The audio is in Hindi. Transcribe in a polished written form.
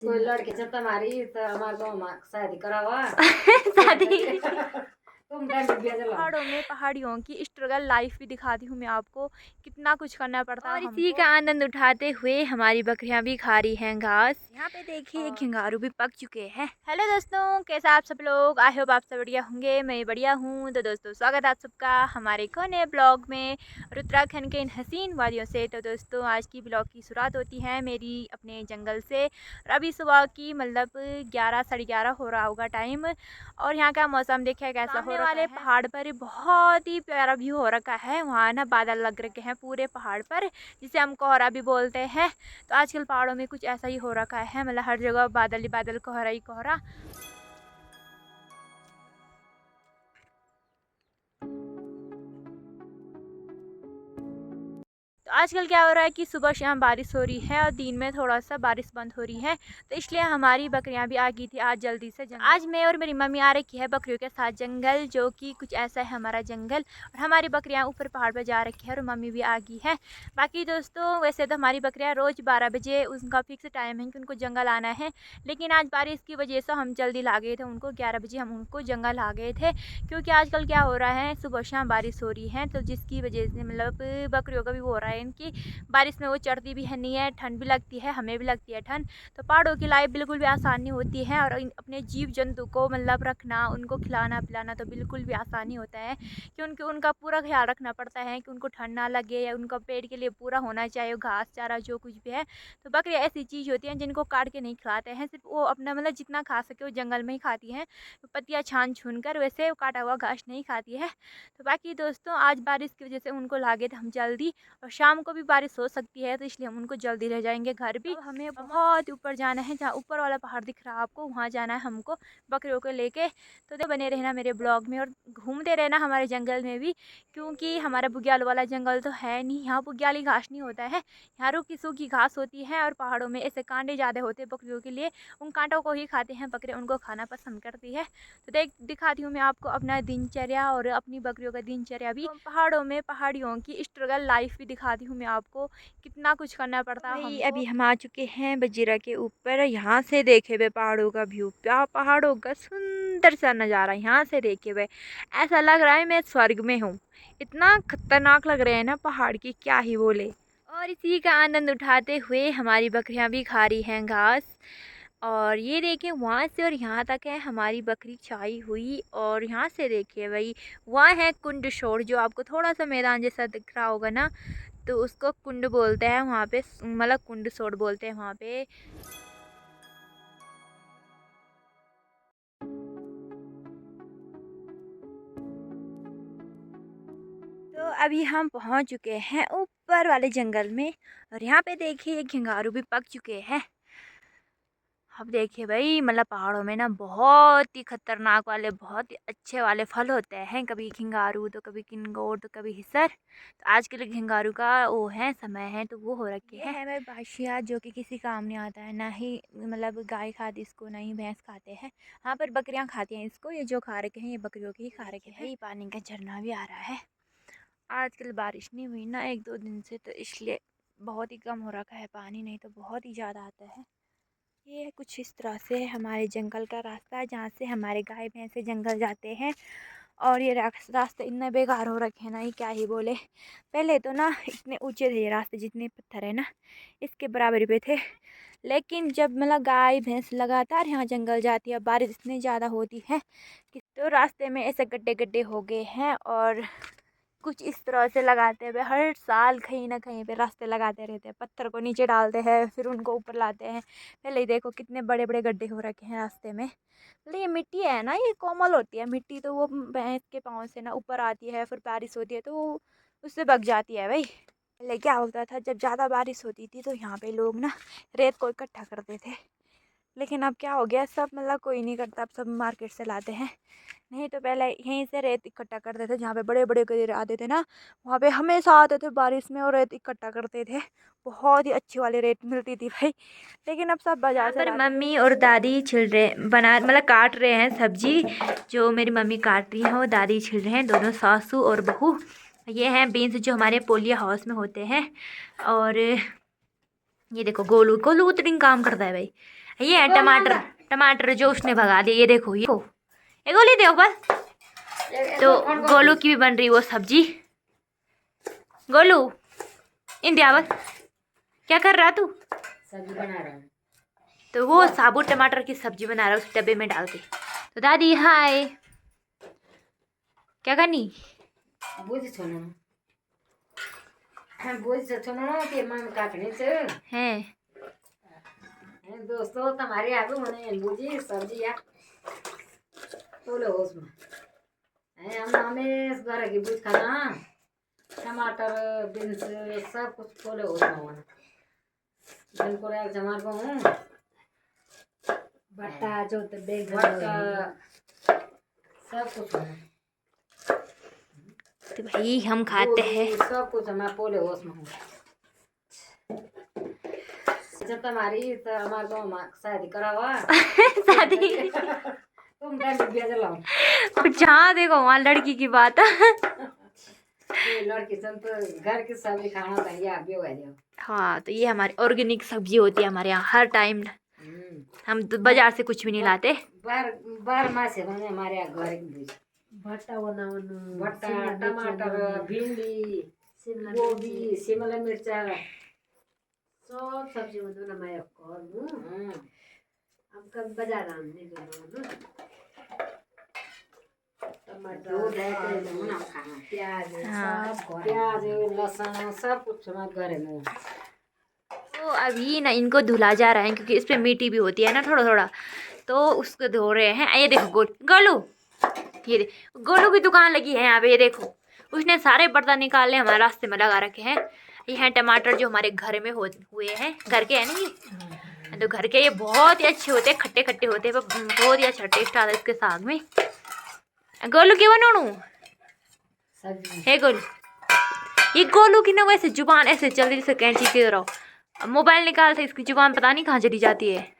कोई लड़के से तुम्हारी तो हमारे तो शादी करावा शादी तुम टाइम बिया चला पहाड़ों में पहाड़ियों की स्ट्रगल लाइफ भी दिखाती हूँ मैं आपको, कितना कुछ करना पड़ता है और हमको। इसी का आनंद उठाते हुए हमारी बकरियां भी खा रही हैं घास। यहाँ पे देखिए घिंगारू भी पक चुके हैं। हेलो दोस्तों, कैसे आप सब लोग? आई होप आप सब बढ़िया होंगे, मैं बढ़िया हूँ। तो दोस्तों स्वागत है आप सबका हमारे एक नए ब्लॉग में और उत्तराखंड के इन हसीन वादियों से। तो दोस्तों आज की ब्लॉग की शुरुआत होती है मेरी अपने जंगल से और अभी सुबह की मतलब 11 साढ़े 11 हो रहा होगा टाइम। और यहाँ का मौसम देखिए कैसा हो रहा है। पहाड़ पर बहुत ही प्यारा व्यू हो रखा है। वहाँ ना बादल लग रखे हैं पूरे पहाड़ पर, जिसे हम कोहरा भी बोलते हैं। तो आजकल पहाड़ों में कुछ ऐसा ही हो रखा है, मतलब हर जगह बादल ही बादल, कोहरा ही कोहरा। तो आजकल क्या हो रहा है कि सुबह शाम बारिश हो रही है और दिन में थोड़ा सा बारिश बंद हो रही है, तो इसलिए हमारी बकरियां भी आ गई थी आज जल्दी से जंगल। आज मैं और मेरी मम्मी आ रखी है बकरियों के साथ जंगल, जो कि कुछ ऐसा है हमारा जंगल। और हमारी बकरियां ऊपर पहाड़ पर जा रखी है और मम्मी भी आ गई है। बाकी दोस्तों वैसे तो हमारी बकरियाँ रोज़ 12 बजे उनका फिक्स टाइम है कि उनको जंगल आना है, लेकिन आज बारिश की वजह से हम जल्दी ला गए थे उनको। 11 बजे हम उनको जंगल आ गए थे, क्योंकि आजकल क्या हो रहा है सुबह शाम बारिश हो रही है, तो जिसकी वजह से मतलब बकरियों का भी हो रहा है इनकी बारिश में वो चढ़ती भी है नहीं है, ठंड भी लगती है, हमें भी लगती है ठंड। तो पहाड़ों की लाइफ बिल्कुल भी आसान नहीं होती है और अपने जीव जंतु को मतलब रखना, उनको खिलाना पिलाना तो बिल्कुल भी आसान नहीं होता है, क्योंकि उनका पूरा ख्याल रखना पड़ता है कि उनको ठंड ना लगे या उनका पेट के लिए पूरा होना चाहिए घास चारा जो कुछ भी है। तो बकरी ऐसी चीज़ होती हैं जिनको काट के नहीं खिलाते हैं, सिर्फ वो अपना मतलब जितना खा सके वो जंगल में ही खाती हैं, पत्तियाँ छान छून कर, वैसे काटा हुआ घास नहीं खाती है। तो बाकी दोस्तों आज बारिश की वजह से उनको लागे थे हम जल्दी, और शाम को भी बारिश हो सकती है, तो इसलिए हम उनको जल्दी ले जाएंगे घर भी। अब हमें बहुत ऊपर जाना है, जहाँ ऊपर वाला पहाड़ दिख रहा है आपको, वहाँ जाना है हमको बकरियों को लेके। तो बने रहना मेरे ब्लॉग में और घूमते रहना हमारे जंगल में भी, क्योंकि हमारा बुग्याल वाला जंगल तो है नहीं, यहाँ बुग्याली घास नहीं होता है, यहाँ रूखी सूखी घास होती है। और पहाड़ों में ऐसे कांटे ज़्यादा होते हैं बकरियों के लिए, उन कांटों को ही खाते हैं बकरे, उनको खाना पसंद करती है। तो दिखाती हूँ मैं आपको अपना दिनचर्या और अपनी बकरियों का दिनचर्या भी। पहाड़ों में पहाड़ियों की स्ट्रगल लाइफ भी दिखाती हूँ मैं आपको, कितना कुछ करना पड़ता है हमको। अभी हम आ चुके हैं बजीरा के ऊपर। यहाँ से देखे हुए पहाड़ों का व्यू, क्या पहाड़ों का सुंदर सा नज़ारा यहाँ से देखे हुए ऐसा लग रहा है मैं स्वर्ग में हूँ। इतना खतरनाक लग रहे हैं ना पहाड़ की, क्या ही बोले। और इसी का आनंद उठाते हुए हमारी बकरियां भी खा रही हैं घास। और ये देखिए वहाँ से और यहाँ तक है हमारी बकरी छाई हुई। और यहाँ से देखिए भाई वहाँ है कुंड शोर, जो आपको थोड़ा सा मैदान जैसा दिख रहा होगा ना, तो उसको कुंड बोलते हैं वहाँ पे, मतलब कुंड सोड़ बोलते हैं वहाँ पे। तो अभी हम पहुँच चुके हैं ऊपर वाले जंगल में और यहाँ पे देखिए घिंगारू भी पक चुके हैं। अब देखिए भाई मतलब पहाड़ों में ना बहुत ही खतरनाक वाले बहुत ही अच्छे वाले फल होते हैं, कभी घिंगारू तो कभी किंगोर तो कभी हिसर। तो आज के लिए घिंगारू का वो है समय है, तो वो हो रखे हैं। है भाई बाशिया, जो कि किसी काम नहीं आता है, ना ही मतलब गाय खाती इसको, ना ही भैंस खाते हैं। हाँ पर बकरियां खाती हैं इसको, ये जो खा रखे हैं ये बकरियों के ही खा रखे हैं। पानी का झरना भी आ रहा है। आजकल बारिश नहीं हुई ना एक दो दिन से, तो इसलिए बहुत ही कम हो रखा है पानी, नहीं तो बहुत ही ज़्यादा आता है। ये कुछ इस तरह से हमारे जंगल का रास्ता है, जहाँ से हमारे गाय भैंसे जंगल जाते हैं। और ये रास्ते इतने बेकार हो रखे हैं ना, ये क्या ही बोले। पहले तो ना इतने ऊंचे थे ये रास्ते, जितने पत्थर है ना इसके बराबरी पे थे, लेकिन जब मतलब गाय भैंस लगातार यहाँ जंगल जाती है, बारिश इतनी ज़्यादा होती है कि तो रास्ते में ऐसे गड्ढे गड्ढे हो गए हैं। और कुछ इस तरह से लगाते हुए हर साल कहीं ना कहीं पे रास्ते लगाते रहते हैं, पत्थर को नीचे डालते हैं फिर उनको ऊपर लाते हैं। पहले ही देखो कितने बड़े बड़े गड्ढे हो रखे हैं रास्ते में। मतलब ये मिट्टी है ना, ये कोमल होती है मिट्टी, तो वो भैंस के पाँव से ना ऊपर आती है, फिर बारिश होती है तो वो उससे बग जाती है भाई। पहले क्या होता था जब ज़्यादा बारिश होती थी तो यहाँ पे लोग ना रेत को इकट्ठा करते थे, लेकिन अब क्या हो गया सब मतलब कोई नहीं करता, अब सब मार्केट से लाते हैं। नहीं तो पहले यहीं से रेत इकट्ठा करते थे, जहाँ पे बड़े बड़े गधे आते थे ना, वहाँ पे हमेशा आते थे बारिश में और रेत इकट्ठा करते थे। बहुत ही अच्छी वाली रेत मिलती थी भाई, लेकिन अब सब बाजार से लाते हैं। मम्मी और दादी छिल रहे बना मतलब काट रहे हैं सब्जी, जो मेरी मम्मी काट रही है वो दादी छिल रहे हैं, दोनों सासू और बहू। ये हैं बीन्स जो हमारे पोलियो हाउस में होते हैं। और ये देखो गोलू गोलू उतनी काम करता है भाई, ये है टमाटर, टमाटर जो उसने भगा दिया। ये देखो, ये गोली देखो बस। तो गोलू की भी बन रही वो सब्जी। गोलू इंडिया बस, क्या कर रहा तू? सब्जी बना रहा हूँ। तो वो साबुत टमाटर की सब्जी बना रहा है उस डब्बे में डाल के। तो दादी हाय, क्या करनी? बुझ छोनो के मन काटने से हैं दोस्तों तुम्हारे आगू मैंने बुझी सब्जी या बोलो उसमें हम हमें घर की बुझ खाना टमाटर बीन्स सब कुछ खोले उसमें जन को एक जमा को हूँ भट्टा जो तो देख भट्टा सब कुछ है। तो भाई हम खाते हैं सब कुछ हमारे पोले उसमें हूँ। जब तुम्हारी तो हमारे गाँव में शादी करा हुआ शादी तुम भेज लाओ जहाँ देखो वहाँ लड़की की बात। लड़की सन तो घर की सब्जी खाना चाहिए आप भी हो जाओ। हाँ, तो ये हमारी ऑर्गेनिक सब्जी होती है हमारे यहाँ हर टाइम। हम तो बाजार से कुछ भी नहीं लाते। बार मास है हमारे यहाँ घर की भट्टा भट्टा टमाटर भिंडी गोभी शिमला मिर्चा सब सब्जी मतलब मैं और हम कब बाजार आने टमाटर प्याज लहसुन सब कुछ हमारे घर में। तो अभी ना इनको धुला जा रहा है क्योंकि इस पे मिट्टी भी होती है ना थोड़ा थोड़ा, तो उसको धो रहे हैं। ये देखो गोलू, ये गोलू की दुकान लगी है यहाँ पे। ये देखो उसने सारे बर्तन निकाले हमारे रास्ते में लगा रखे हैं। ये हैं टमाटर जो हमारे घर में हुए हैं, घर के है ना ये। तो घर के ये बहुत ही अच्छे होते हैं, खट्टे खट्टे होते हैं, बहुत ही अच्छा टेस्ट आता है इसके साग में। गोलू के बनोनू हे गोलू, ये गोलू की ना वैसे जुबान ऐसे जल्दी से कैंची की तरह। मोबाइल निकालते इसकी जुबान पता नहीं कहाँ चली जाती है।